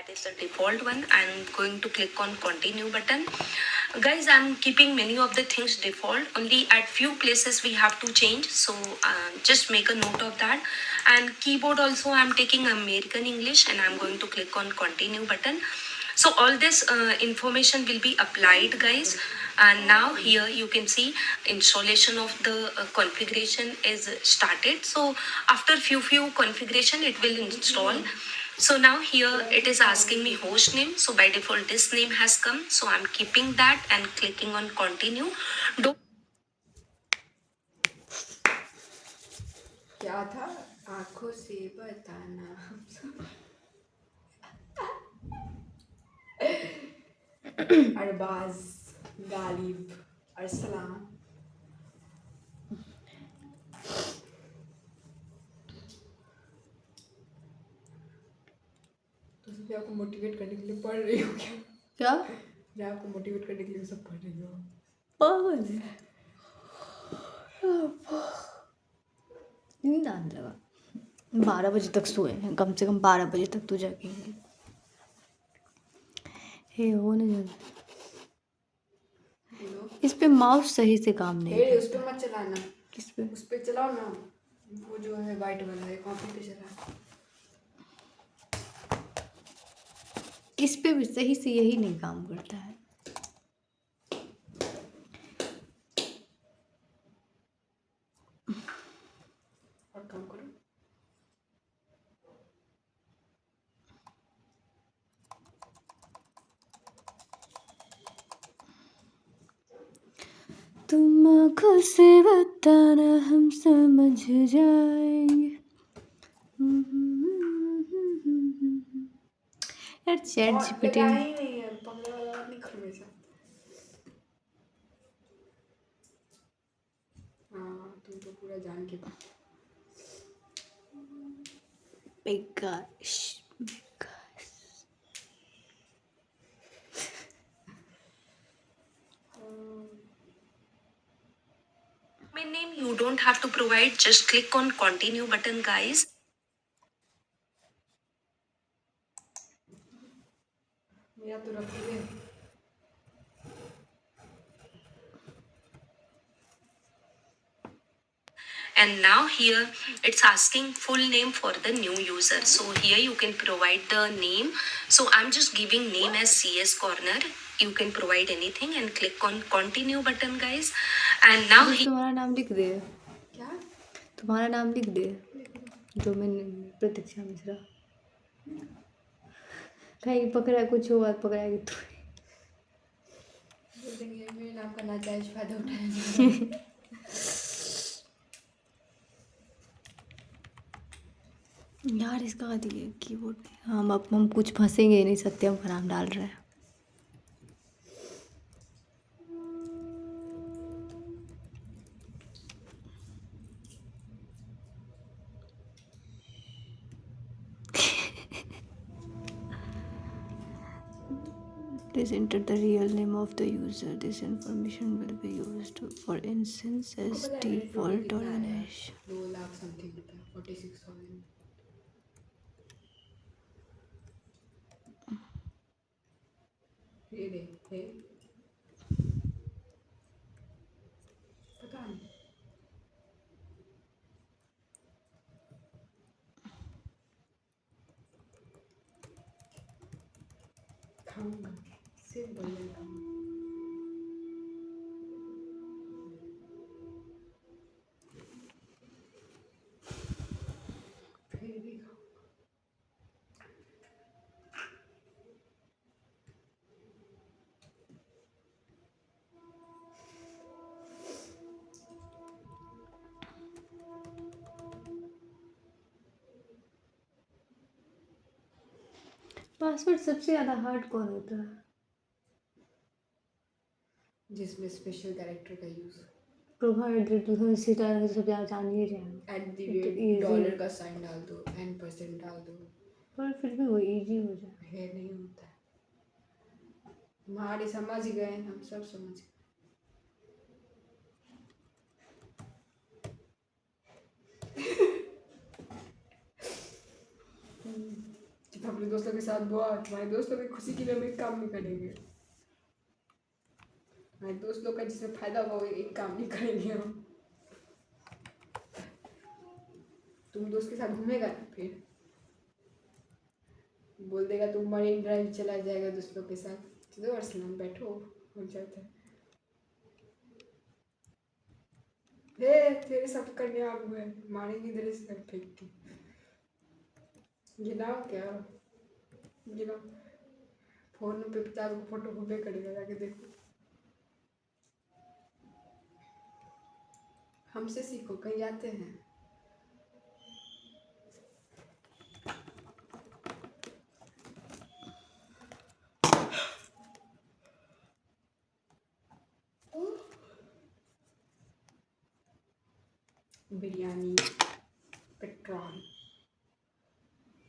that is the default one. I'm going to click on continue button. Guys, I'm keeping many of the things default, only at few places we have to change, so just make a note of that. And keyboard also I'm taking American English, and I'm going to click on continue button. So all this information will be applied, guys. And now here you can see installation of the configuration is started. So after few configuration it will install. So now here it is asking me host name. So by default this name has come, so I'm keeping that and clicking on continue. Do क्या था? आंखों से बताना। अरबाज, गालिब, अरसलान। तो सब आपको motivate करने के लिए पढ़ रही हो क्या? क्या मैं आपको मोटिवेट करने के लिए सब पढ़ रही हो? पागल है। नींद आने लगा। 12 बजे तक सोए हैं, कम से कम 12 बजे तक तो जागेंगे। हे होने दे। बोलो। इस पे माउस सही से काम नहीं हे उस करता। पे मत चलाना। किस पे? उस पे चलाओ ना, वो जो है वाइट वाला है, कॉपी पे चला। इस पे भी सही से यही नहीं काम करता है। और काम करो। तुम आँखों से बताना, हम समझ जाएंगे। यार चैट और जीपीटी लगा ही नहीं है, पगले वाला नहीं करो मेरे साथ। हाँ, तुम तो पूरा जान के बात। बेकाश my name you don't have to provide, just click on continue button, guys. मेरा तो रख दिए। And now here it's asking full name for the new user, so here you can provide the name. So I'm just giving name as CS Corner. You can provide anything and click on continue button, guys. And now तुम्हारा नाम लिख दे। क्या? तुम्हारा नाम लिख दे, जो मैंने प्रतीक्षा मिश्रा। कहीं पकड़ा कुछ हुआ पकड़ाएगी तू। बोल देंगे मेरे नाम का नाजायज फायदा उठाया। यार इसका दिए कीबोर्ड में। हम कुछ फंसेंगे ही नहीं, सत्यम का नाम डाल रहे हैं। Please enter the real name of the user. This information will be used for instance as default or hash. 2 lakh something होता है, 46,000। ये दे, ये पता नहीं। खाऊंगा, सिर्फ बर्गर खाऊंगा। फिर भी खाऊंगा। पासवर्ड सबसे ज़्यादा हार्ड कौन होता है? जिसमें स्पेशल कैरेक्टर का यूज। प्रोवाइड सब ज़्यादा जान ही जाए। एट द रेट डॉलर का साइन डाल दो, n% डाल दो, पर फिर भी वो इजी हो जाए। है नहीं होता है। हमारे समझ गए, हम सब समझ गए। अपने दोस्तों के साथ बहुत, हमारे दोस्तों की खुशी के लिए हम एक काम नहीं करेंगे। हमारे दोस्त लोग का जिसमें फायदा होगा वो एक काम नहीं करेंगे हम। तुम दोस्त के साथ घूमेगा ना, फिर बोल देगा तुम मरीन ड्राइव चला जाएगा दोस्तों के साथ। चलो अर्सलान बैठो, हो जाता है। तेरे सब करने आ हुए मारेंगे इधर से फेंक के। गिनाओ क्या, गिनाओ। फोन पे 50 को फोटो घूमे करेगा, जाके देखो। हमसे सीखो, कहीं जाते हैं। बिरयानी, पेट्रोल,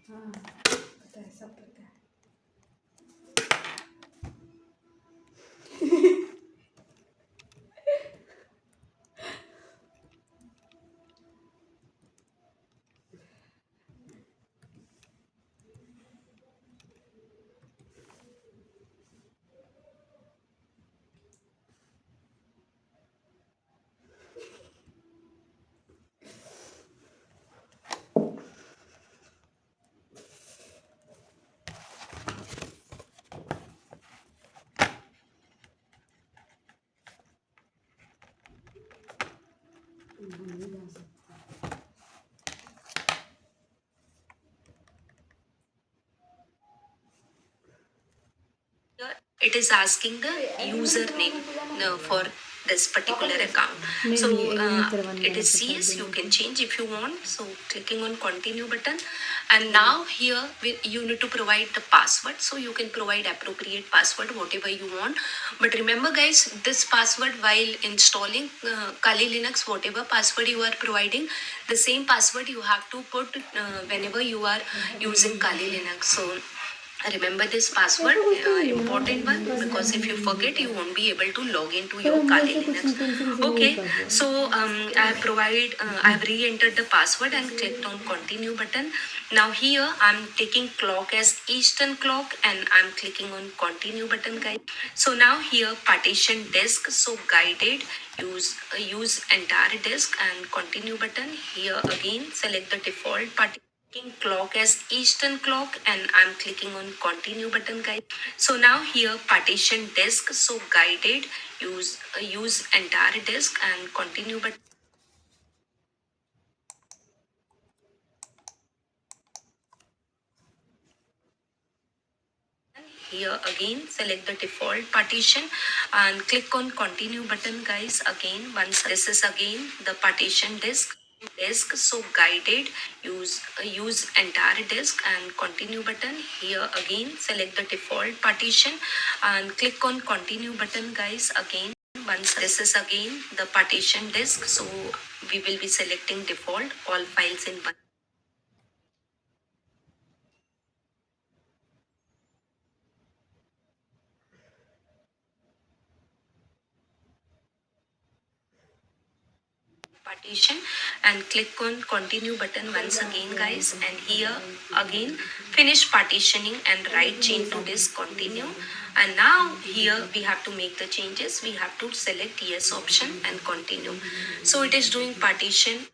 हाँ पता है, सब पता है। नहीं जा सकते। It is asking the username for this particular account. So it is CS, you can change if you want. So clicking on continue button, and now here you need to provide the password. So you can provide appropriate password whatever you want. But remember guys, this password while installing Kali Linux, whatever password you are providing, the same password you have to put whenever you are using Kali Linux. So remember this password, important one, because if you forget you won't be able to log into your Kali Linux. Okay, so I have re-entered the password and clicked on continue button. Now here I'm taking clock as Eastern clock and I'm clicking on continue button guys. So now here partition disk, so guided, use entire disk and continue button. Here again select the default partition clock as Eastern clock and I'm clicking on continue button guys. So now here partition disk, so guided, use entire disk and continue button. Here again select the default partition and click on continue button guys. Again once this is again the partition disk, so guided, use entire disk and continue button. Here again select the default partition and click on continue button guys. Again once this is again the partition disk, so we will be selecting default all files in one partition and click on continue button once again guys, and here again finish partitioning and write change to disk continue. And now here we have to make the changes, we have to select yes option and continue. So it is doing partition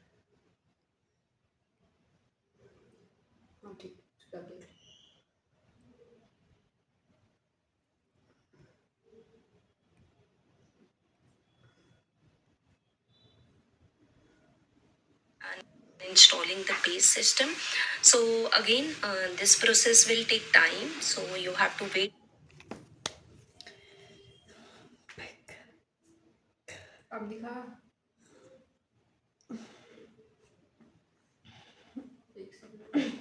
हाँ ठीक, कर दो। and installing the base system. So again this process will take time, so you have to wait. अब दिखा, एक second.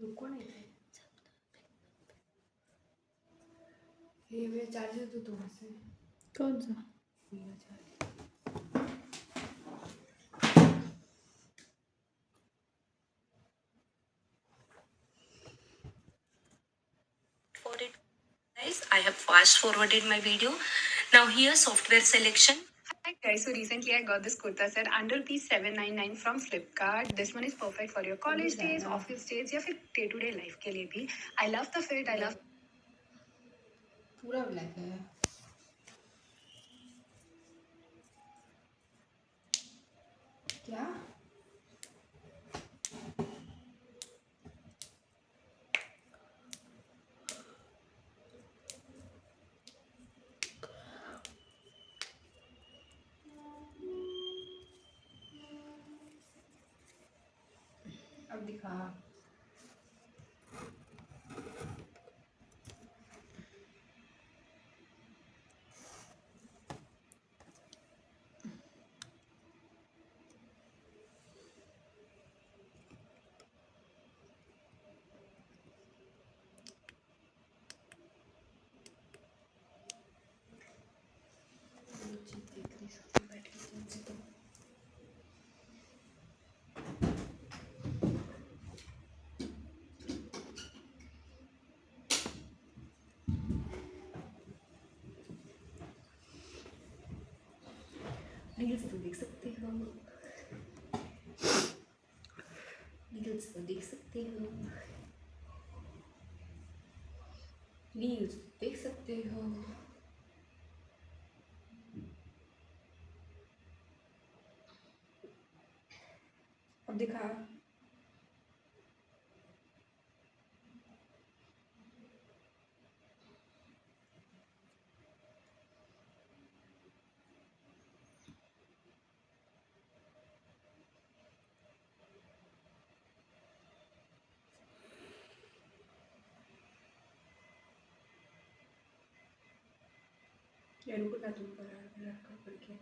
रुको नहीं, ये मेरा चार्जर तो तुम्हारे से। कौन सा? मेरा charger For it guys, I have 5 fast forwarded my video. Now here software selection. Hi guys, so recently I got this kurta set under rupees 799 from Flipkart. This one is perfect for your college days, office days या फिर day to day life के लिए भी. I love the fit, I love पूरा black है क्या अब दिखा रील्स तो देख सकते हो रील्स तो देख सकते हो रील्स देख सकते हो अब दिखा या रुको ना तुम पढ़ के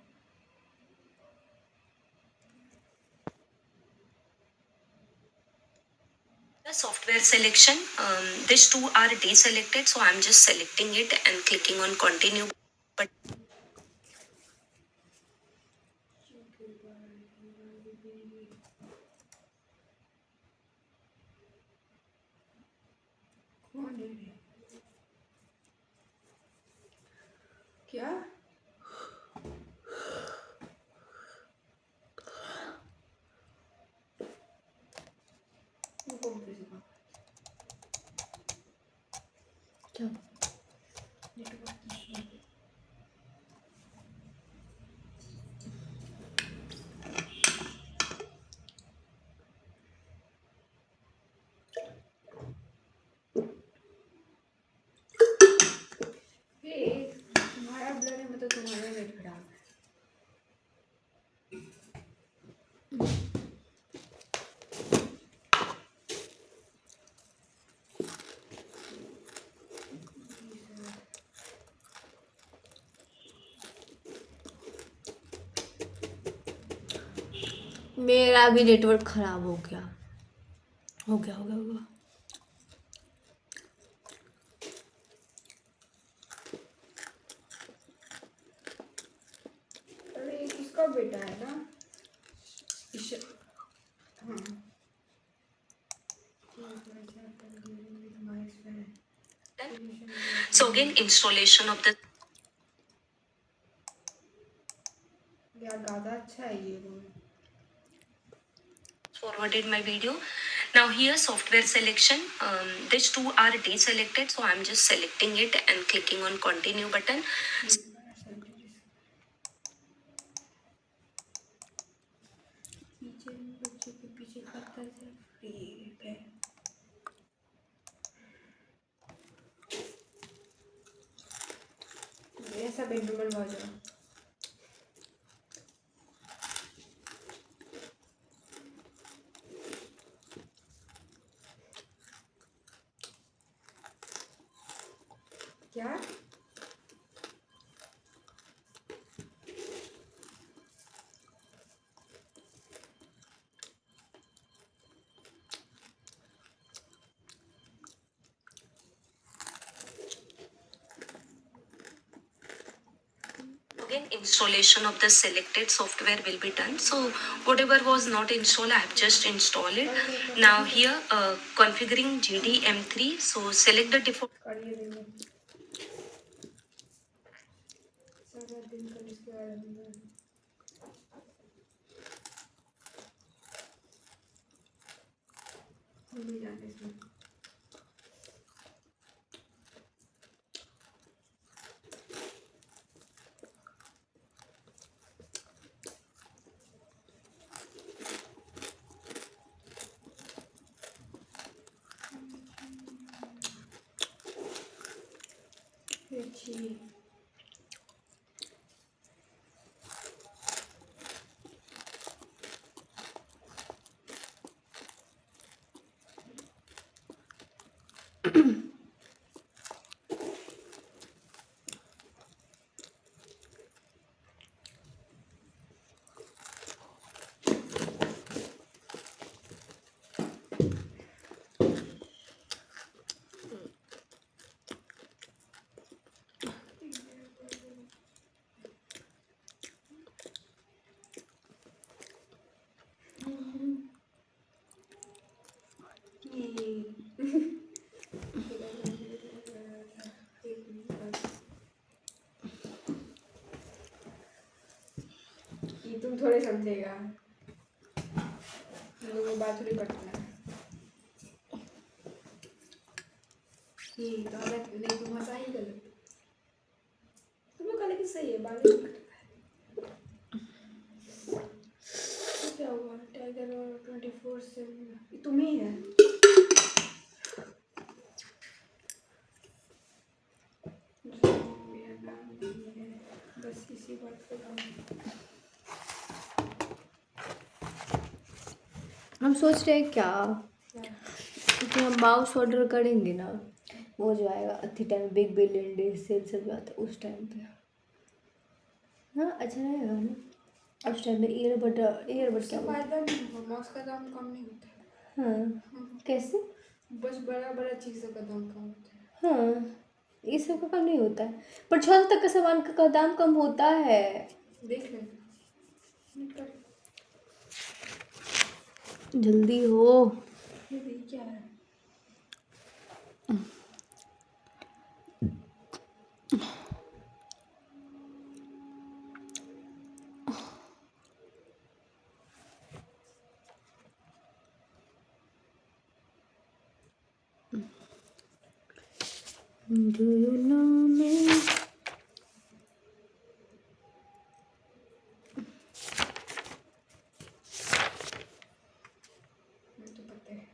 The software selection. These two are deselected, so I'm just selecting it and clicking on continue. But कौन है रे क्या रुको मुझे सिखा क्या तुम्हारा ब्लर है मतलब तुम्हारा नेट खराब है मेरा भी नेटवर्क खराब हो गया हो गया हो गया हो गया अरे ये किसका बेटा है ना हाँ so again installation of the यार ज़्यादा अच्छा है ये वो forwarded my video. Now here software selection. These two are deselected, so I'm just selecting it and clicking on continue button. पीछे बच्चे के पीछे पत्थर से ठीक है ऐसा बेडरूम बनवा जाओ क्या Again installation of the selected software will be done. So whatever was not installed, I have just installed it. Now here configuring GDM3. So select the default. करिए देंगे दिन कल इसके बारे में हम भी जाते इसमें। अच्छी ये तुम थोड़े समझेगा, हम लोगों को बात थोड़ी पटना है। ये तो गलत नहीं, तुम हंसा ही गलत, तुम लोग का लेकिन सही है, बाल नहीं कटता है। तो क्या हुआ, टाइगर और 24/7 ये तुम ही है। मेरा नाम नहीं है, बस इसी बात पे काम। हम सोच रहे हैं क्या, क्योंकि हम माउस ऑर्डर करेंगे ना, वो जो आएगा अति time big billion day sale सब जो आता है उस टाइम पे, हाँ अच्छा रहेगा ना। उस टाइम में ईयरबड क्या उससे फायदा नहीं होगा, माउस का दाम कम नहीं होता है। हाँ कैसे, बस बड़ा बड़ा चीज़ों का दाम कम होता है। हाँ ये सब का कम नहीं होता है, पर 6 तक का सामान का दाम कम होता है। देख लेना, निकल। जल्दी हो। ये भी क्या है, Do you know me? मुझे तो पता है।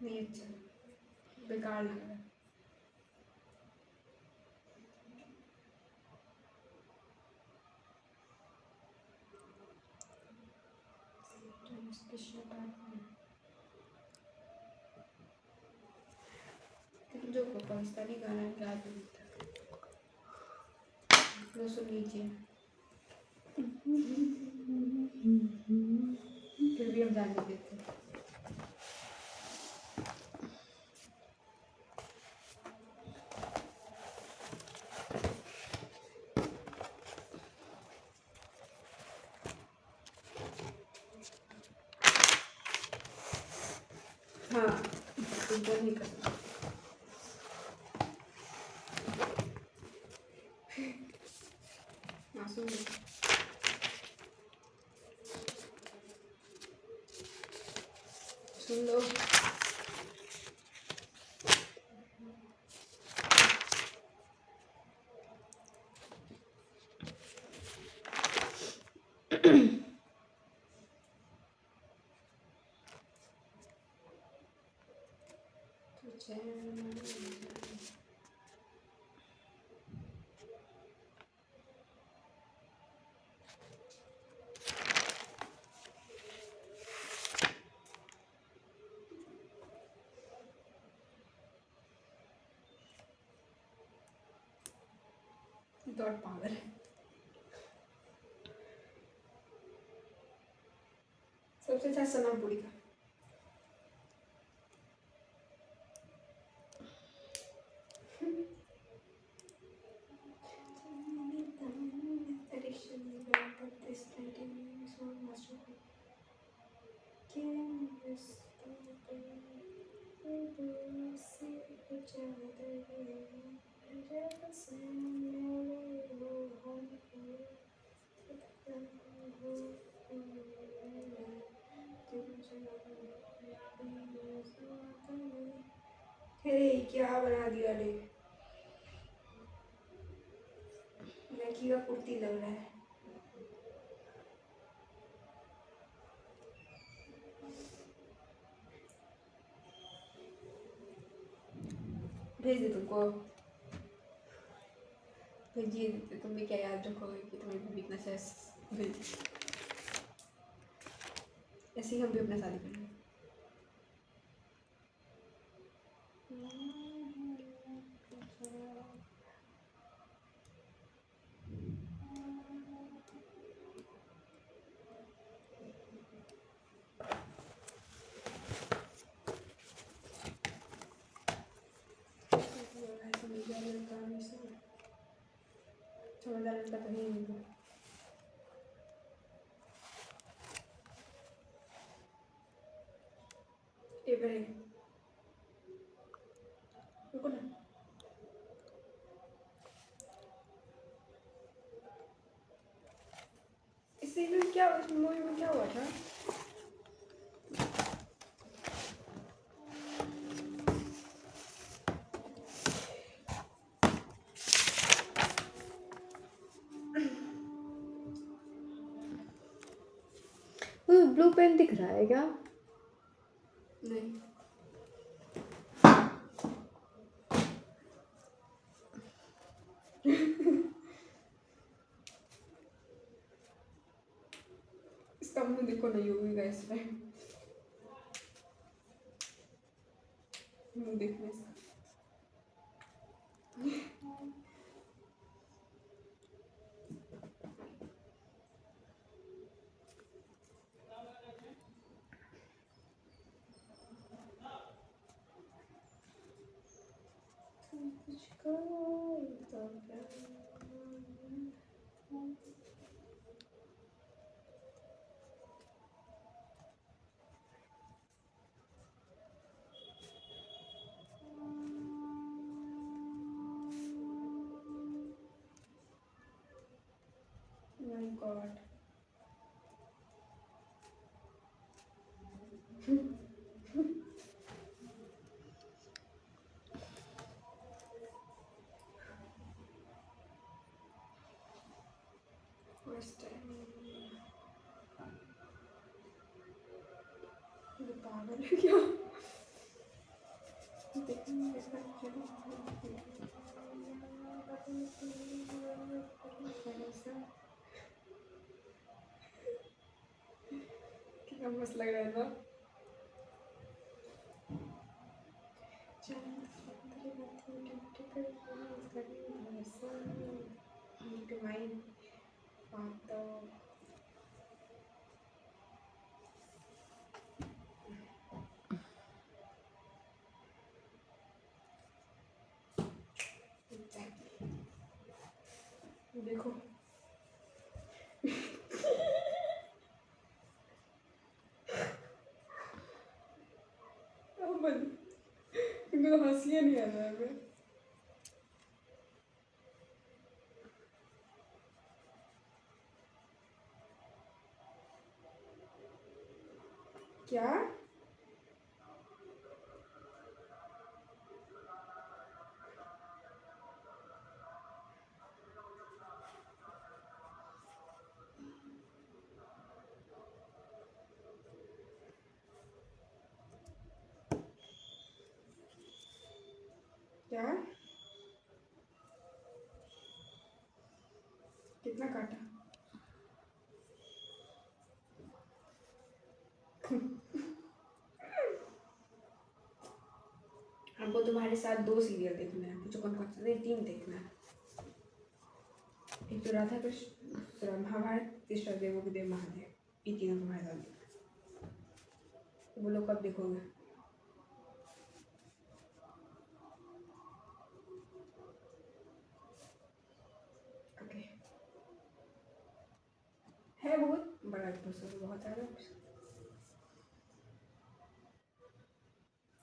नहीं अच्छा, बेकार लग रहा है। जो पाकिस्तानी गाना क्या बोलता लो, सुन लीजिए। फिर भी हम जाने देते हैं। हाँ इधर नहीं करना। मासूम है। सुन लो, तो चैन दौड़ पागल है। सबसे अच्छा सना पूरी का। हे क्या बना दिया रे, लड़की का कुर्ती लग रहा है। भेज दे तुमको, भेजिए देते, तुम भी क्या याद रखोगे कि तुम्हें भी इतना शायद भेज। ऐसे ही हम भी अपना शादी करेंगे। समझदार लड़का तो नहीं मिला। ये बड़े रुको ना, इस सीन में क्या, उस मूवी में क्या हुआ था? ब्लू पेन दिख रहा है क्या? नहीं, इसका मुंह देखो ना, यूवी का इस टाइम मुंह देखने से। My God. First time. ये पागल है क्या? कितना मस्त लग रहा है ना? देखो क्योंकि तो हंसी नहीं आ रहा है हमें। क्या? क्या? कितना काटा? हमको तुम्हारे साथ 2 सीरियल देखना है, पूछो कौन कौन सा? नहीं, 3 देखना है। एक तो राधा कृष्ण, दूसरा महाभारत, तीसरा देवों महादेव। ये तीनों तुम्हारे साथ देखना है। बोलो कब देखोगे? ओके, है बहुत बड़ा एपिसोड, बहुत सारा एपिसोड।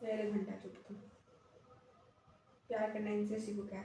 1 घंटा चुप तुम। प्यार करना इनसे सीखो क्या?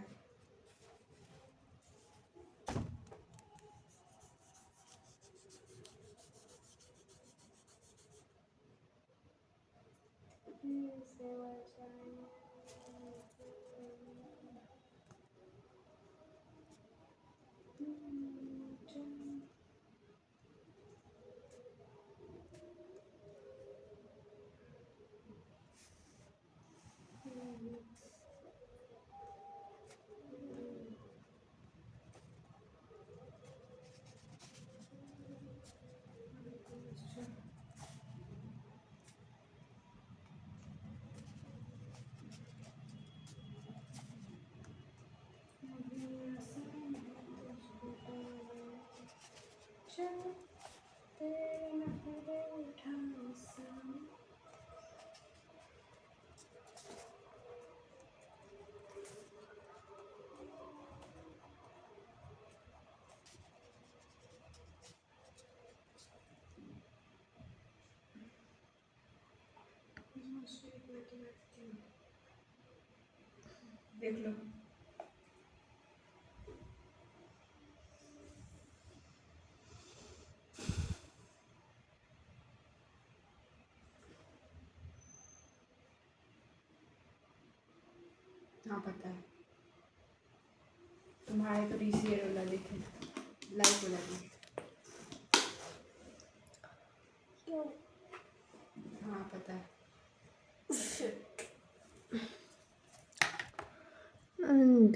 स्वीट में तो बैठती हूँ। देख लो। हाँ पता है, तुम्हारे तो DCA वाला दिखे।